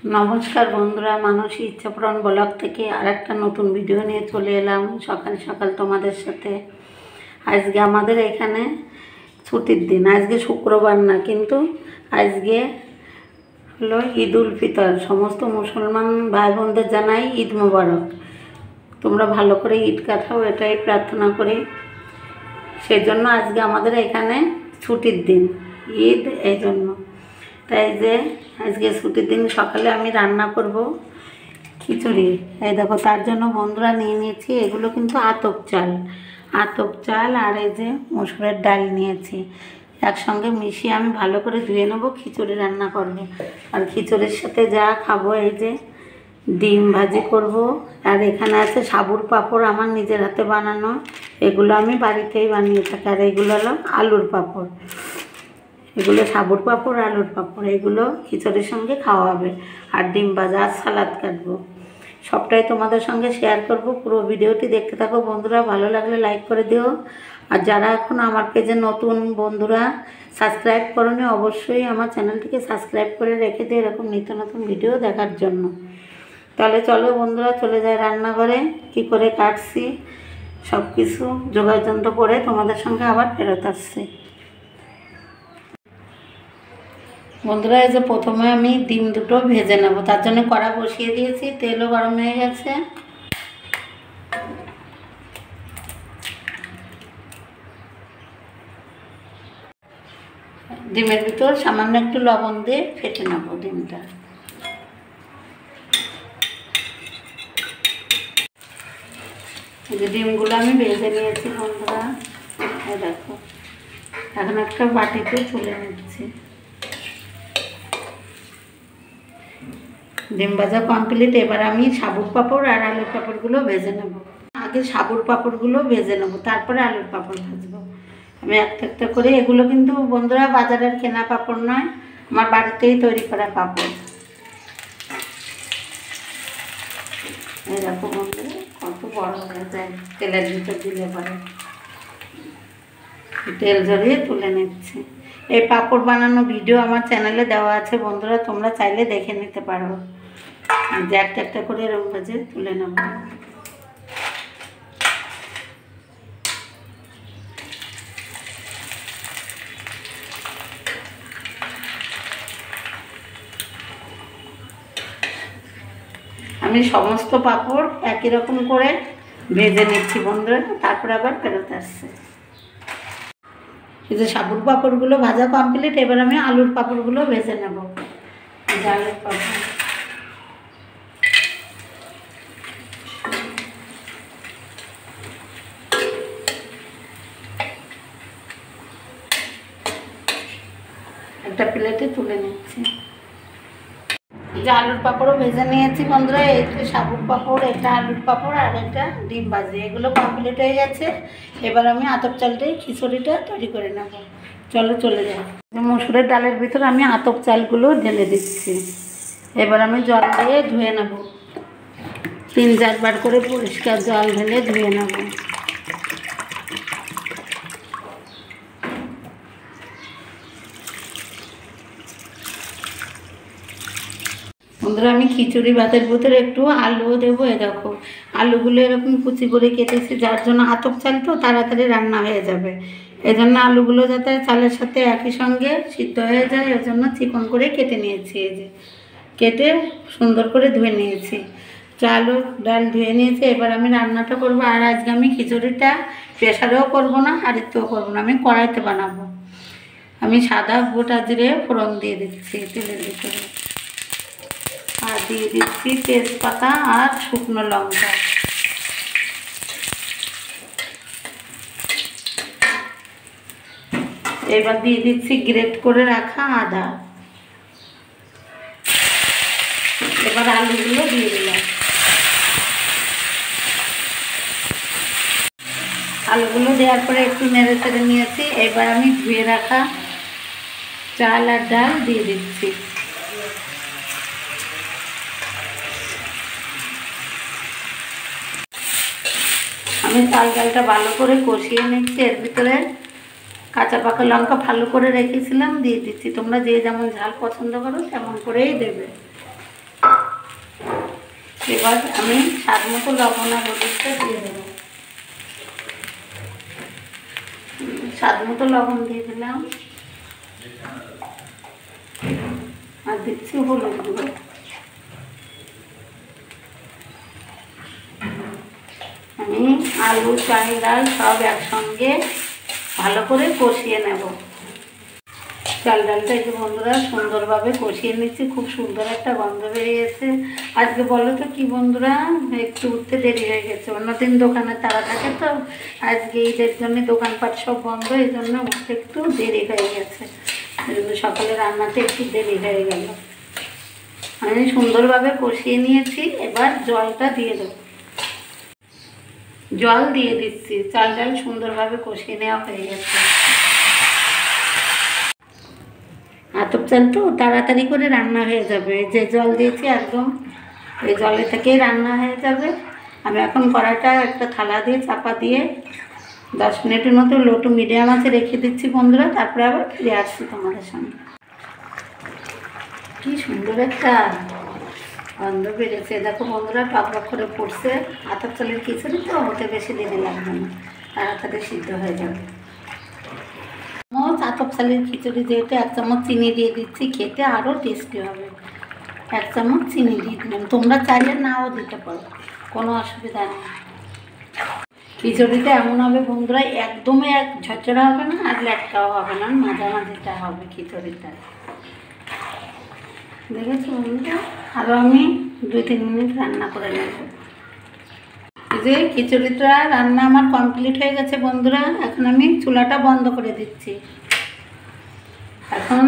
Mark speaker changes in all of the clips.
Speaker 1: नमस्कार बंधुरा मानसी इच्छापूरण ब्लग থেকে আরেকটা নতুন ভিডিও নিয়ে চলে এলাম সকাল সকাল তোমাদের সাথে। আজকে আমাদের এখানে ছুটির দিন, আজকে শুক্রবার না কিন্তু আজকে হলো ঈদ উল ফিতর। সমস্ত মুসলমান ভাই বোনদের জানাই ঈদ মোবারক। তোমরা ভালো করে ঈদ কাটাও এটাই প্রার্থনা করি। সেজন্য আজকে আমাদের এখানে ছুটির দিন ঈদ, এই জন্য তাই যে আজকে ছুটির দিন সকালে আমি রান্না করব খিচুড়ি। এই দেখো তার জন্য বন্ধুরা নিয়ে নিয়েছি, এগুলো কিন্তু আতপ চাল আর এই যে মসুরের ডাল নিয়েছি, একসঙ্গে মিশিয়ে আমি ভালো করে ধুয়ে নেবো, খিচুড়ি রান্না করব। আর খিচুড়ির সাথে যা খাবো এই যে ডিম ভাজি করব, আর এখানে আছে সাবুর পাঁপড় আমার নিজের হাতে বানানো, এগুলো আমি বাড়িতেই বানিয়ে থাকি। আর এগুলো হলো আলুর পাঁপড়, এগুলো সাবুর পাঁপড় আলুর পাঁপড়, এগুলো খিচুড়ির সঙ্গে খাওয়া হবে। আর ডিম ভাজা আর সালাদ কাটবো, সবটাই তোমাদের সঙ্গে শেয়ার করব। পুরো ভিডিওটি দেখতে থাকো বন্ধুরা, ভালো লাগলে লাইক করে দিও। আর যারা এখন আমার পেজে নতুন বন্ধুরা সাবস্ক্রাইব করোনি, অবশ্যই আমার চ্যানেলটিকে সাবস্ক্রাইব করে রেখে দিও এরকম নিত্য নতুন ভিডিও দেখার জন্য। তাহলে চলো বন্ধুরা চলে যায় রান্নাঘরে, কী করে কাটছি সব কিছু যোগাযন্ত্র করে তোমাদের সঙ্গে আবার ফেরত আসছি। বন্ধুরা এই যে প্রথমে আমি ডিম দুটো ভেজে নেব, তার জন্য কড়া বসিয়ে দিয়েছি, তেলও গরম হয়ে গেছে। ডিমের ভিতর সামান্য একটু লবণ দিয়ে ফেটে নেব ডিমটা। এই যে ডিমগুলো আমি ভেজে নিয়েছি বন্ধুরা, এই দেখো এখন একটা বাটিতে তুলে নিচ্ছি। ডিম ভাজা কমপ্লিট, এবার আমি সাবুর পাঁপড় আর আলুর পাঁপড়গুলো ভেজে নেব। আগে সাবুর পাঁপড়গুলো ভেজে নেব, তারপরে আলুর পাঁপড় ভাজবো। আমি একটা একটা করে, এগুলো কিন্তু বন্ধুরা বাজারের কেনা পাঁপড় নয়, আমার বাড়িতেই তৈরি করা পাঁপড়। এই দেখো বন্ধুরা কত বড় হয়ে যায় তেলের ভিতর দিলে পরে, তেল ঝরিয়ে তুলে নিচ্ছি। এই পাঁপড় বানানো ভিডিও আমার চ্যানেলে দেওয়া আছে বন্ধুরা, তোমরা চাইলে দেখে নিতে পারো। যে একটা একটা করে এরকম ভাজে তুলে নেব। আমি সমস্ত পাঁপড় একই রকম করে ভেজে নিচ্ছি বন্ধুরা, তারপরে আবার ফেরত আসছে। এই যে সাবুর পাঁপড়গুলো ভাজা কমপ্লিট, এবার আমি আলুর পাঁপড়গুলো ভেজে নেব। আলুর পাঁপড় একটা প্লেটে তুলে নিচ্ছি। যে আলুর পাঁপড়ও ভেজে নিয়েছি বন্ধুরা, এই যে সাবুর পাঁপড়, এটা আলুর পাঁপড় আর এটা ডিম ভাজি, এগুলো কমপ্লিট হয়ে গেছে। এবার আমি আতপ চাল দিয়ে খিচুড়িটা তৈরি করে নেব। চলো চলে যাই। মসুরের ডালের ভিতরে আমি আতপ চালগুলো ঢেলে দিচ্ছি। এবার আমি জল দিয়ে ধুয়ে নেব, 3-4 বার করে পরিষ্কার জল ঢেলে ধুয়ে নেব। বন্ধুরা আমি খিচুড়ি ভাতের ভিতরে একটু আলুও দেবো। এ দেখো আলুগুলো এরকম কুচি করে কেটেছি, যার জন্য আতপ চাল তো তাড়াতাড়ি রান্না হয়ে যাবে, এজন্য আলুগুলো যাতে চালের সাথে একই সঙ্গে সিদ্ধ হয়ে যায়, এর জন্য চিকন করে কেটে নিয়েছি। এই যে কেটে সুন্দর করে ধুয়ে নিয়েছি, চাল ও ডাল ধুয়ে নিয়েছি। এবার আমি রান্নাটা করব। আর আজকে আমি খিচুড়িটা প্রেসারেও করব না, হাঁড়িতেও করব না, আমি কড়াইতে বানাবো। আমি সাদা গোটা জিরে ফোড়ন দিয়ে দিচ্ছি তেলের ভিতরে, আর দিয়ে দিচ্ছি তেজপাতা আর শুকনো লঙ্কা। এবার দিয়ে দিচ্ছি গ্রেট করে রাখা আদা। এবার আলুগুলো দিয়ে দিলাম, আলুগুলো দেওয়ার পরে একটু নেড়ে চেড়ে নিয়েছি। এবার আমি ধুয়ে রাখা চাল আর ডাল দিয়ে দিচ্ছি। আমি চাল ডালটা ভালো করে কষিয়ে নিচ্ছি, এর ভিতরে কাঁচা পাকা লঙ্কা ভালো করে রেখেছিলাম দিয়ে দিচ্ছি। তোমরা যে যেমন ঝাল পছন্দ করো তেমন করেই দেবে। এবার আমি স্বাদ মতো লবণ আর হলুদটা দিয়ে দেবো। স্বাদ মতো লবণ দিয়ে দিলাম, আর দিচ্ছি হলুদ গুঁড়ো। আমি আলু, চাল, ডাল সব একসঙ্গে ভালো করে কষিয়ে নেব। চাল ডালটা একটু বন্ধুরা সুন্দরভাবে কষিয়ে নিচ্ছি, খুব সুন্দর একটা গন্ধ বেরিয়েছে। আজকে বলো তো কি বন্ধুরা, একটু উঠতে দেরি হয়ে গেছে। অন্যদিন দোকানে তাড়া থাকে তো, আজকে ঈদের জন্য দোকানপাট সব বন্ধ, এই জন্য উঠতে একটু দেরি হয়ে গেছে। সকালে রান্নাতে একটু দেরি হয়ে গেল। আমি সুন্দরভাবে কষিয়ে নিয়েছি, এবার জলটা দিয়ে দেবো। জল দিয়ে দিচ্ছি, চাল ডাল সুন্দরভাবে কষিয়ে নেওয়া হয়ে গেছে। আতপ চাল তো তাড়াতাড়ি করে রান্না হয়ে যাবে, যে জল দিয়েছি একদম এই জলে থেকেই রান্না হয়ে যাবে। আমি এখন কড়াইটা একটা থালা দিয়ে চাপা দিয়ে 10 মিনিটের মতো লো টু মিডিয়াম আছে রেখে দিচ্ছি বন্ধুরা, তারপরে আবার ফিরে আসছি তোমাদের সঙ্গে। কি সুন্দর একটা গন্ধ বেড়েছে, দেখো বন্ধুরা, টক করে পড়ছে। আতপ চালের খিচুড়ি তো হতে বেশি দেরি লাগবে না, তাড়াতাড়ি সিদ্ধ হয়ে যাবে। আতপ চালের খিচুড়ি যেহেতু 1 চামচ চিনি দিয়ে দিচ্ছি, খেতে আরও টেস্টি হবে। 1 চামচ চিনি দিয়ে দিলাম, তোমরা চাইলে নাও দিতে পারো, কোনো অসুবিধা নেই। খিচুড়িটা এমন হবে বন্ধুরা, একদমই ঝরঝরা হবে না আর ল্যাটকাও হবে না, মাঝামাঝিটা হবে খিচুড়িটা। দেখেছো বন্ধুরা, আরও আমি 2-3 মিনিট রান্না করে নেব। যে খিচুড়িটা রান্না আমার কমপ্লিট হয়ে গেছে বন্ধুরা, এখন আমি চুলাটা বন্ধ করে দিচ্ছি। এখন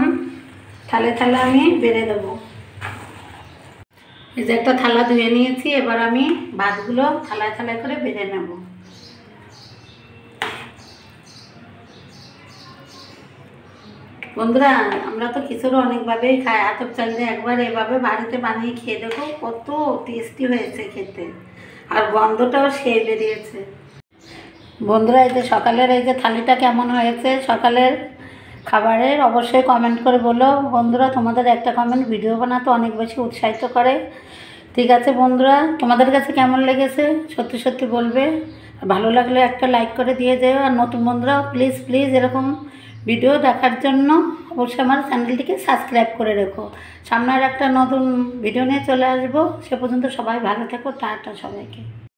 Speaker 1: থালে থালে আমি বেড়ে দেবো। এই যে একটা থালা ধুয়ে নিয়েছি, এবার আমি ভাতগুলো থালায় থালায় করে বেড়ে নেব। বন্ধুরা, আমরা তো খিচুড়ি অনেকভাবেই খাই, আতপ চাল দিয়ে একবার এভাবে বাড়িতে বানিয়ে খেয়ে দেখো, কত টেস্টি হয়েছে খেতে, আর গন্ধটাও সেই বেরিয়েছে। বন্ধুরা, এই যে সকালের এই যে থালিটা কেমন হয়েছে সকালের খাবারের, অবশ্যই কমেন্ট করে বলো বন্ধুরা। তোমাদের একটা কমেন্ট ভিডিও বানাতে অনেক বেশি উৎসাহিত করে। ঠিক আছে বন্ধুরা, তোমাদের কাছে কেমন লেগেছে সত্যি সত্যি বলবে। ভালো লাগলে একটা লাইক করে দিয়ে যেও, আর নতুন বন্ধুরা প্লিজ প্লিজ এরকম ভিডিও দেখার জন্য অবশ্যই আমার চ্যানেলটিকে সাবস্ক্রাইব করে রেখো। সামনে আর একটা নতুন ভিডিও নিয়ে চলে আসবো, সে পর্যন্ত সবাই ভালো থেকো, টাটা সবাইকে।